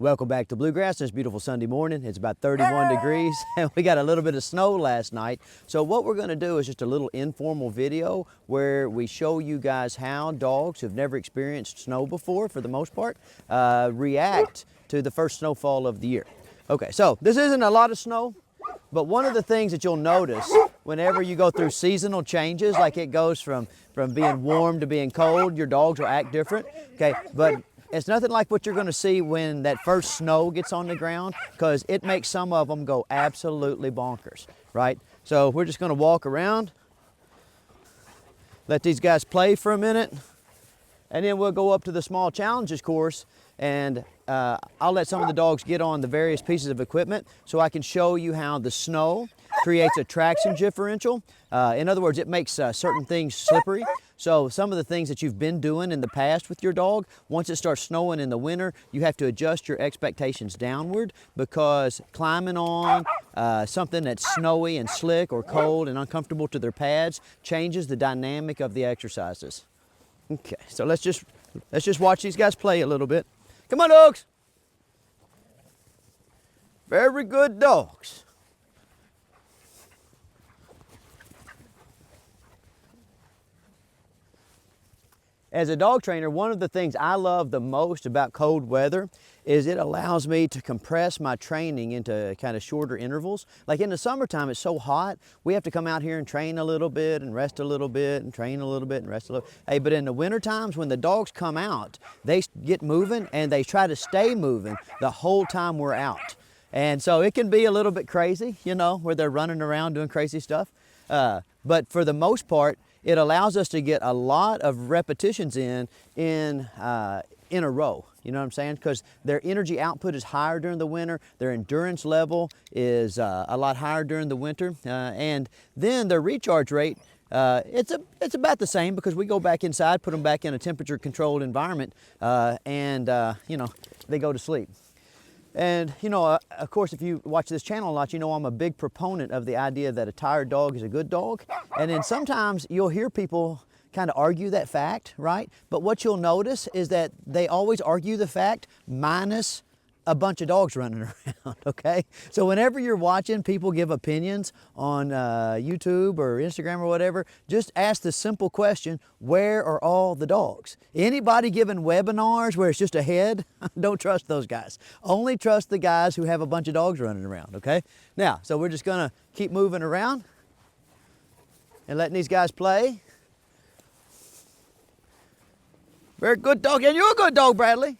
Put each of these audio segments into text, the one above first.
Welcome back to Bluegrass. This beautiful Sunday morning. It's about 31 degrees and we got a little bit of snow last night. So what we're going to do is just a little informal video where we show you guys how dogs who've never experienced snow before, for the most part, react to the first snowfall of the year. Okay, so this isn't a lot of snow, but one of the things that you'll notice whenever you go through seasonal changes, like it goes from being warm to being cold, your dogs will act different. Okay, but it's nothing like what you're going to see when that first snow gets on the ground, because it makes some of them go absolutely bonkers, right? So we're just going to walk around, let these guys play for a minute, and then we'll go up to the small challenges course, and I'll let some of the dogs get on the various pieces of equipment so I can show you how the snow creates a traction differential. In other words, it makes certain things slippery. So some of the things that you've been doing in the past with your dog, once it starts snowing in the winter, you have to adjust your expectations downward, because climbing on something that's snowy and slick or cold and uncomfortable to their pads changes the dynamic of the exercises. Okay, so let's just watch these guys play a little bit. Come on, dogs. Very good dogs. As a dog trainer, one of the things I love the most about cold weather is it allows me to compress my training into kind of shorter intervals. Like in the summertime, it's so hot, we have to come out here and train a little bit and rest a little bit and train a little bit and rest a little. Hey, but in the winter times when the dogs come out, they get moving and they try to stay moving the whole time we're out. And so it can be a little bit crazy, you know, where they're running around doing crazy stuff. But for the most part, it allows us to get a lot of repetitions in a row. You know what I'm saying? Because their energy output is higher during the winter, their endurance level is a lot higher during the winter, and then their recharge rate, it's about the same, because we go back inside, put them back in a temperature controlled environment, and you know, they go to sleep. And you know, of course, if you watch this channel a lot, you know I'm a big proponent of the idea that a tired dog is a good dog. And then sometimes you'll hear people kind of argue that fact, right? But what you'll notice is that they always argue the fact minus a bunch of dogs running around, okay? So whenever you're watching people give opinions on YouTube or Instagram or whatever, just ask the simple question, where are all the dogs? Anybody giving webinars where it's just a head, don't trust those guys. Only trust the guys who have a bunch of dogs running around, okay? Now, so we're just gonna keep moving around and letting these guys play. Very good dog, and you're a good dog, Bradley.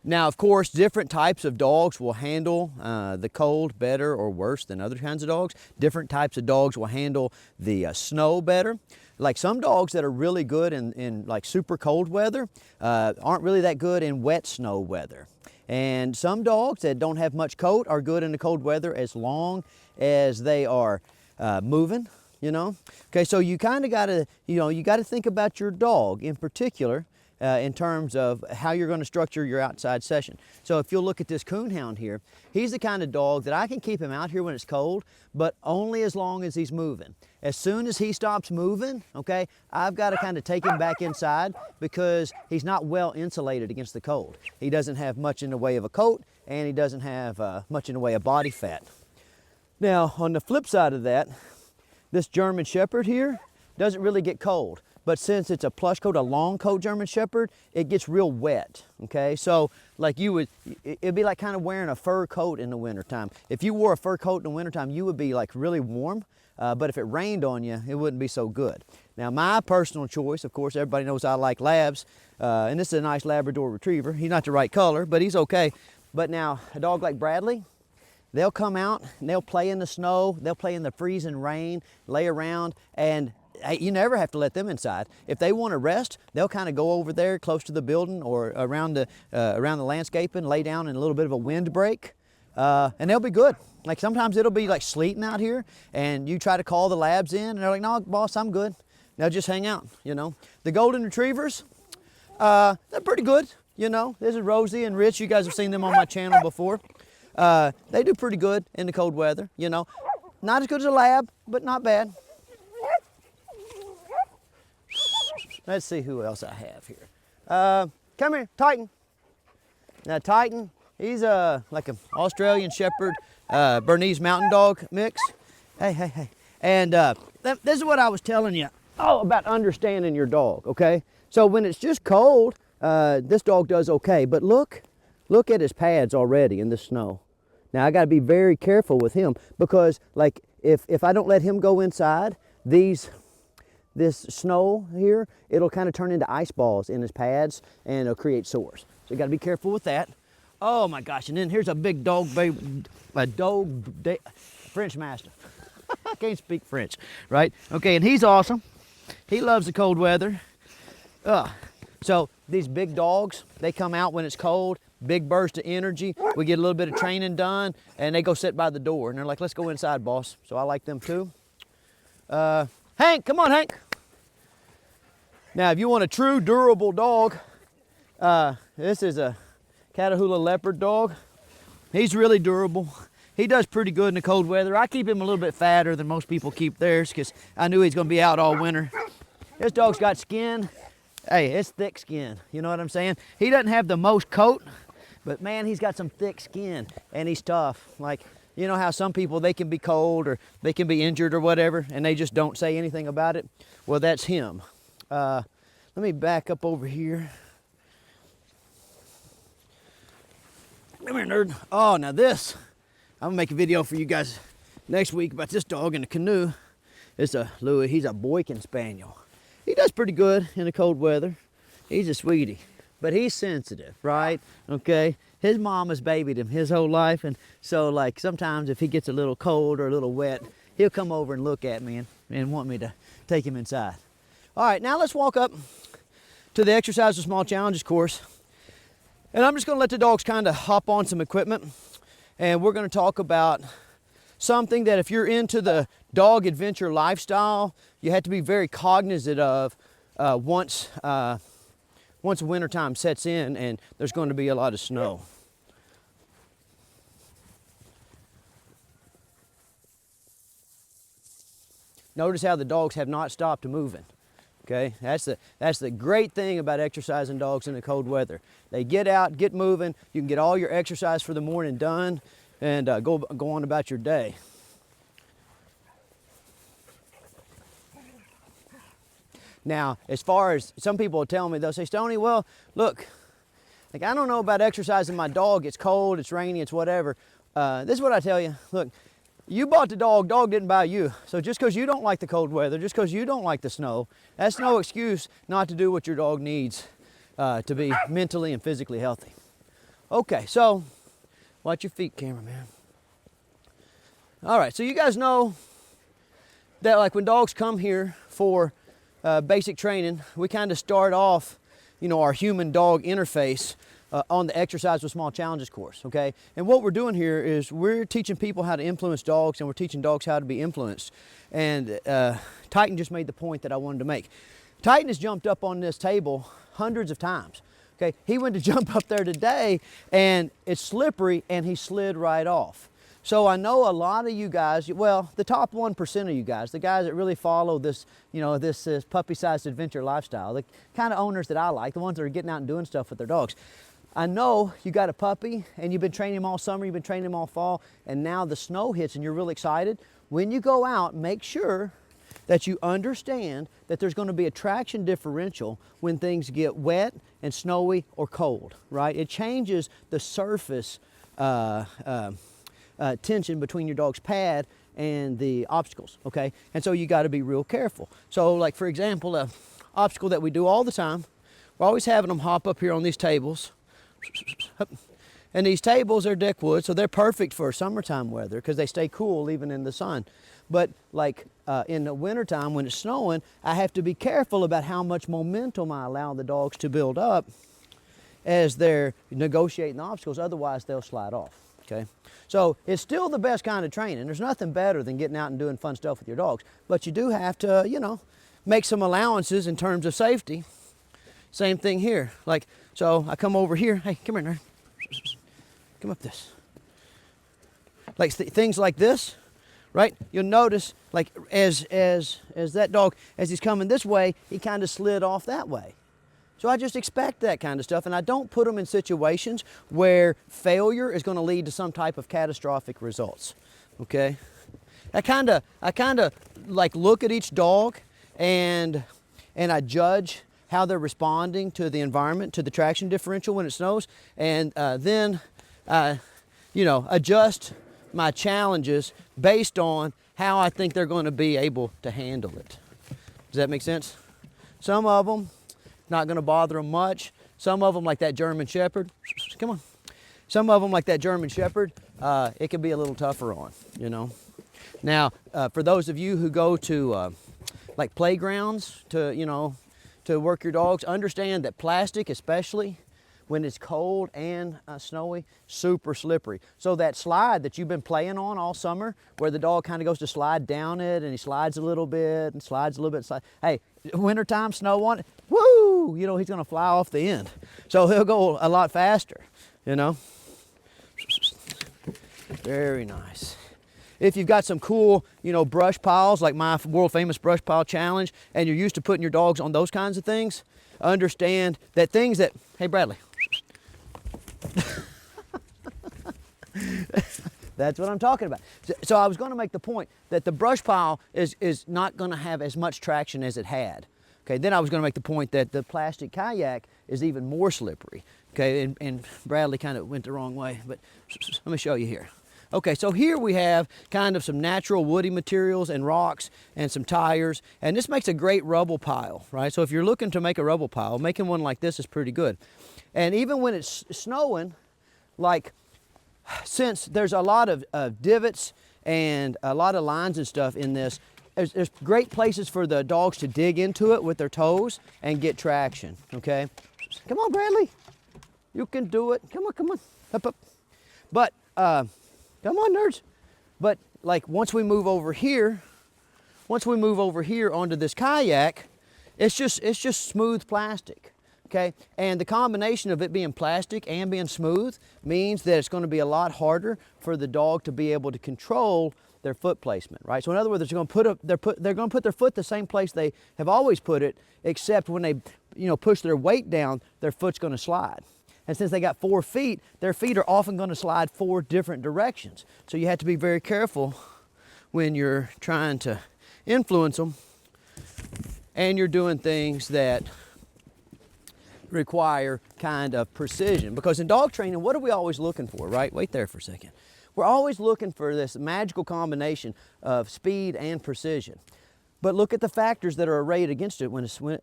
Now, of course, different types of dogs will handle the cold better or worse than other kinds of dogs. Different types of dogs will handle the snow better. Like some dogs that are really good in like super cold weather aren't really that good in wet snow weather. And some dogs that don't have much coat are good in the cold weather as long as they are moving, you know. Okay, so you kind of got to, you got to think about your dog in particular in terms of how you're going to structure your outside session. So if you'll look at this coonhound here, he's the kind of dog that I can keep him out here when it's cold, but only as long as he's moving. As soon as he stops moving, okay, I've got to kind of take him back inside, because he's not well insulated against the cold. He doesn't have much in the way of a coat, and he doesn't have much in the way of body fat. Now, on the flip side of that, this German Shepherd here doesn't really get cold. But since it's a plush coat, a long coat German Shepherd, it gets real wet, okay? So like it'd be like kind of wearing a fur coat in the wintertime. If you wore a fur coat in the wintertime, you would be like really warm, but if it rained on you, it wouldn't be so good. Now my personal choice, of course, everybody knows I like Labs, and this is a nice Labrador Retriever. He's not the right color, but he's okay. But now a dog like Bradley, they'll come out and they'll play in the snow, they'll play in the freezing rain, lay around, and you never have to let them inside. If they want to rest, they'll kind of go over there close to the building or around the landscaping, lay down in a little bit of a windbreak, and they'll be good. Like sometimes it'll be like sleeting out here, and you try to call the Labs in, and they're like, "No, boss, I'm good." They'll just hang out, you know. The Golden Retrievers, they're pretty good, you know. This is Rosie and Rich. You guys have seen them on my channel before. They do pretty good in the cold weather, you know. Not as good as a Lab, but not bad. Let's see who else I have here. Come here, Titan. Now Titan, he's like an Australian Shepherd, Bernese Mountain Dog mix. Hey, hey, hey. And this is what I was telling you about understanding your dog, okay? So when it's just cold, this dog does okay, but look at his pads already in the snow. Now I gotta be very careful with him because like if I don't let him go inside, this snow here, it'll kind of turn into ice balls in his pads and it'll create sores. So you gotta be careful with that. Oh my gosh, and then here's a big dog, French Mastiff. I can't speak French, right? Okay, and he's awesome. He loves the cold weather. So these big dogs, they come out when it's cold, big burst of energy. We get a little bit of training done, and they go sit by the door. And they're like, let's go inside, boss. So I like them too. Hank, come on, Hank. Now, if you want a true durable dog, this is a Catahoula leopard dog. He's really durable. He does pretty good in the cold weather. I keep him a little bit fatter than most people keep theirs because I knew he's going to be out all winter. This dog's got skin. Hey, it's thick skin. You know what I'm saying? He doesn't have the most coat, but man, he's got some thick skin and he's tough. Like, you know how some people, they can be cold or they can be injured or whatever and they just don't say anything about it? Well, that's him. Let me back up over here. Come here, nerd. Oh, now this. I'm gonna make a video for you guys next week about this dog in the canoe. It's a Louis, he's a Boykin Spaniel. He does pretty good in the cold weather. He's a sweetie, but he's sensitive, right? Okay, his mom has babied him his whole life, and so like sometimes if he gets a little cold or a little wet, he'll come over and look at me and want me to take him inside. All right, now let's walk up to the Exercise with Small Challenges course. And I'm just gonna let the dogs kind of hop on some equipment. And we're going to talk about something that if you're into the dog adventure lifestyle, you have to be very cognizant of once wintertime sets in and there's going to be a lot of snow. Notice how the dogs have not stopped moving. Okay, that's the great thing about exercising dogs in the cold weather. They get out, get moving. You can get all your exercise for the morning done, and go on about your day. Now, as far as some people will tell me, they'll say, Stonnie, well, look, like I don't know about exercising my dog. It's cold, it's rainy, it's whatever. This is what I tell you. Look. You bought the dog didn't buy you. So just because you don't like the cold weather, just because you don't like the snow, that's no excuse not to do what your dog needs to be mentally and physically healthy. Okay, so watch your feet, cameraman. All right, so you guys know that like when dogs come here for basic training, we kind of start off, you know, our human-dog interface on the Exercise with Small Challenges course, okay? And what we're doing here is we're teaching people how to influence dogs and we're teaching dogs how to be influenced. And Titan just made the point that I wanted to make. Titan has jumped up on this table hundreds of times, okay? He went to jump up there today and it's slippery and he slid right off. So I know a lot of you guys, well, the top 1% of you guys, the guys that really follow this, you know, this puppy-sized adventure lifestyle, the kind of owners that I like, the ones that are getting out and doing stuff with their dogs. I know you got a puppy and you've been training him all summer, you've been training him all fall, and now the snow hits and you're really excited. When you go out, make sure that you understand that there's going to be a traction differential when things get wet and snowy or cold, right? It changes the surface tension between your dog's pad and the obstacles, okay? And so you got to be real careful. So like for example, an obstacle that we do all the time, we're always having them hop up here on these tables. And these tables are deck wood, so they're perfect for summertime weather because they stay cool even in the sun. But like in the wintertime when it's snowing, I have to be careful about how much momentum I allow the dogs to build up as they're negotiating the obstacles, otherwise they'll slide off, okay? So it's still the best kind of training. There's nothing better than getting out and doing fun stuff with your dogs, but you do have to, you know, make some allowances in terms of safety. Same thing here. Like, so I come over here. Hey, come here, nerd. Come up this. Like things like this, right? You'll notice, like, as that dog, as he's coming this way, he kind of slid off that way. So I just expect that kind of stuff, and I don't put them in situations where failure is going to lead to some type of catastrophic results, okay? I kind of like look at each dog and I judge how they're responding to the environment, to the traction differential when it snows, and then you know, adjust my challenges based on how I think they're going to be able to handle it. Does that make sense? Some of them, not going to bother them much. Some of them, like that German Shepherd, come on. Some of them, like that German Shepherd, it can be a little tougher on, you know. Now, for those of you who go to like playgrounds to, you know, to work your dogs, understand that plastic, especially when it's cold and snowy, super slippery. So that slide that you've been playing on all summer, where the dog kind of goes to slide down it and he slides a little bit and slides a little bit. Hey, wintertime, snow on it, woo! You know, he's gonna fly off the end. So he'll go a lot faster, you know? Very nice. If you've got some cool, you know, brush piles, like my world famous brush pile challenge, and you're used to putting your dogs on those kinds of things, understand that things that, hey Bradley, that's what I'm talking about. So I was going to make the point that the brush pile is not going to have as much traction as it had. Okay, then I was going to make the point that the plastic kayak is even more slippery. Okay, and Bradley kind of went the wrong way, but let me show you here. Okay, so here we have kind of some natural woody materials and rocks and some tires, and this makes a great rubble pile, right? So if you're looking to make a rubble pile, making one like this is pretty good. And even when it's snowing, like, since there's a lot of divots and a lot of lines and stuff in this, there's great places for the dogs to dig into it with their toes and get traction, okay? Come on, Bradley. You can do it. Come on, come on. Up, up. But, come on, nerds. But, like, once we move over here onto this kayak, it's just smooth plastic. Okay, and the combination of it being plastic and being smooth means that it's going to be a lot harder for the dog to be able to control their foot placement, right? So in other words, they're going to put their foot the same place they have always put it, except when they, you know, push their weight down, their foot's going to slide. And since they got 4 feet, their feet are often going to slide 4 different directions. So you have to be very careful when you're trying to influence them and you're doing things that require kind of precision. Because in dog training, what are we always looking for, right? Wait there for a second. We're always looking for this magical combination of speed and precision. But look at the factors that are arrayed against it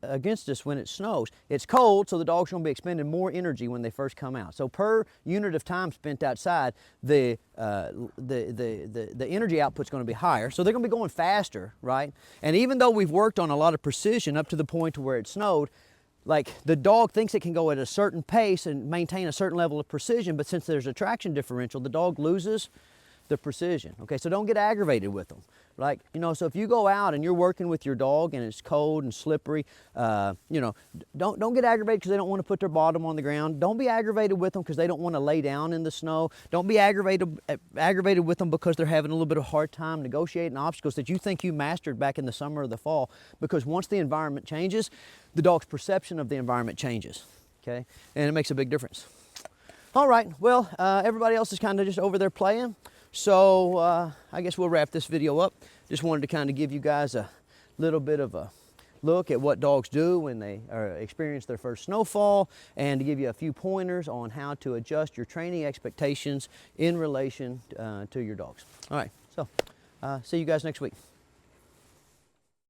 against us when it snows. It's cold, so the dog's going to be expending more energy when they first come out. So per unit of time spent outside, the energy output's going to be higher. So they're going to be going faster, right? And even though we've worked on a lot of precision up to the point to where it snowed, like, the dog thinks it can go at a certain pace and maintain a certain level of precision, but since there's a traction differential, the dog loses the precision. Okay, so don't get aggravated with them. Like, you know, so if you go out and you're working with your dog and it's cold and slippery, you know, don't get aggravated because they don't want to put their bottom on the ground. Don't be aggravated with them because they don't want to lay down in the snow. Don't be aggravated with them because they're having a little bit of a hard time negotiating obstacles that you think you mastered back in the summer or the fall. Because once the environment changes, the dog's perception of the environment changes, okay? And it makes a big difference. All right, well, everybody else is kind of just over there playing. So I guess we'll wrap this video up. Just wanted to kind of give you guys a little bit of a look at what dogs do when they experience their first snowfall, and to give you a few pointers on how to adjust your training expectations in relation to your dogs. All right, so see you guys next week.